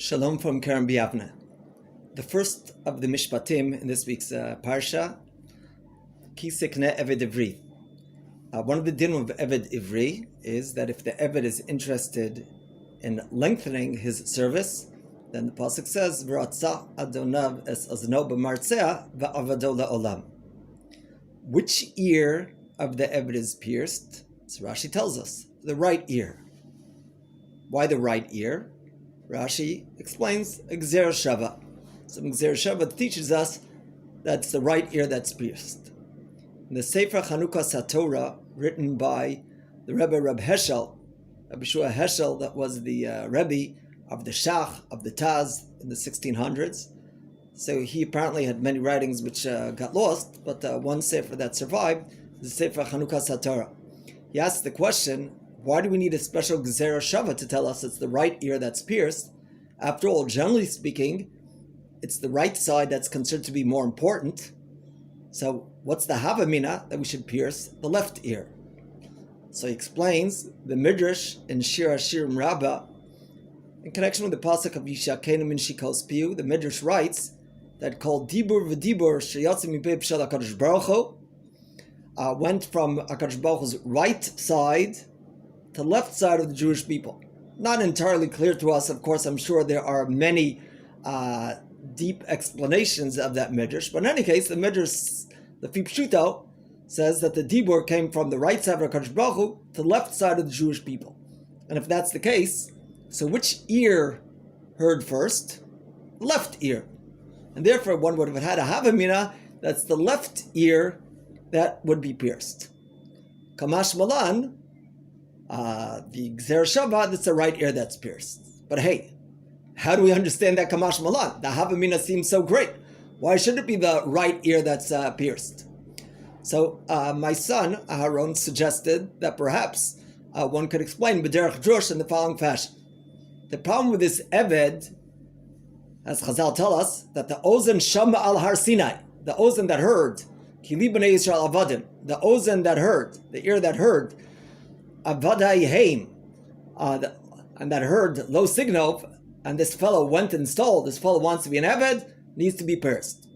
Shalom from Karen Biavna. The first of the Mishpatim in this week's Parsha, Ki Sekne Eved Ivri. One of the din of Eved Ivri is that if the Eved is interested in lengthening his service, then the pasuk says, "V'ratza Adonav es azno b'martzea v'avado la'olam." Which ear of the Eved is pierced? So Rashi tells us, the right ear. Why the right ear? Rashi explains Gzer Shava. So Gzer Shava teaches us that's the right ear that's pierced. In the Sefer Chanukas HaTorah, written by the Rebbe Reb Heschel, Rabbi Shua Heschel, that was the Rebbe of the Shach, of the Taz in the 1600s. So he apparently had many writings which got lost, but one Sefer that survived is the Sefer Chanukas HaTorah. He asked the question, why do we need a special Gzera Shava to tell us it's the right ear that's pierced? After all, generally speaking, it's the right side that's considered to be more important. So what's the Havamina that we should pierce? The left ear. So he explains the Midrash in Shir Hashirim Rabbah, in connection with the pasuk of Yishakenu min Shikos Piu, the Midrash writes that called Dibur v'Dibur sheyatzim mipei pshel HaKadosh Baruch Hu went from HaKadosh Baruch Hu's right side to left side of the Jewish people. Not entirely clear to us, of course. I'm sure there are many deep explanations of that midrash, but in any case, the midrash, the Pshuto, says that the Dibur came from the right side of HaKadosh Baruch Hu to the left side of the Jewish people. And if that's the case, so which ear heard first? Left ear. And therefore, one would have had a Havamina, that's the left ear that would be pierced. Kamash Malan, the Gzer Shava, that's the right ear that's pierced. But hey, how do we understand that Kamash Malan? The Havamina seems so great. Why should it be the right ear that's pierced? So my son, Aharon, suggested that perhaps one could explain B'derech Drush in the following fashion. The problem with this Eved, as Chazal tell us, that the Ozen Shama al Har Sinai, the Ozen that heard, Kili B'nei Yisrael Avadim, the Ozen that heard, the ear that heard, Avadai Haim, and that heard Lo Signov, and this fellow went and stole, this fellow wants to be an Eved, needs to be pierced.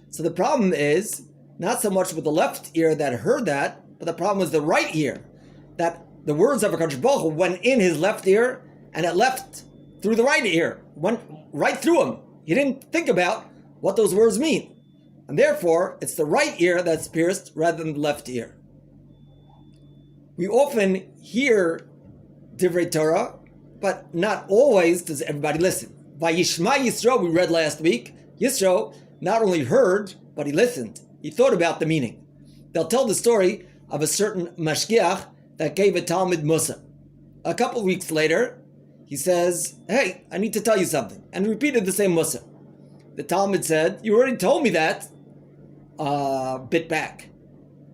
So the problem is, not so much with the left ear that heard that, but the problem was the right ear, that the words of HaKadosh Baruch Hu went in his left ear, and it left through the right ear, went right through him. He didn't think about what those words mean. And therefore, it's the right ear that's pierced rather than the left ear. We often hear Divrei Torah, but not always does everybody listen. By Yishma Yisro, we read last week, Yisro not only heard, but he listened. He thought about the meaning. They'll tell the story of a certain mashgiach that gave a Talmud Musa. A couple weeks later, he says, hey, I need to tell you something. And repeated the same Musa. The Talmud said, you already told me that. Bit back.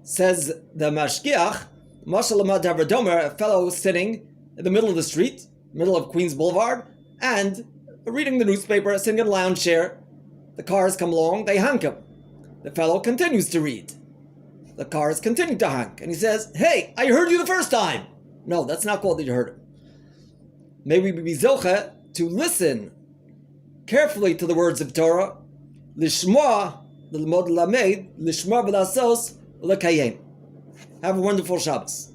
Says the mashgiach, a fellow sitting in the middle of the street, middle of Queens Boulevard, and reading the newspaper, sitting in a lounge chair. The cars come along, they honk him. The fellow continues to read. The cars continue to honk. And he says, hey, I heard you the first time. No, that's not called that you heard him. May we be zoche to listen carefully to the words of Torah. Lishma, l'lmod lamed, lishma v'lasos, l'kayem. Have a wonderful Shabbos.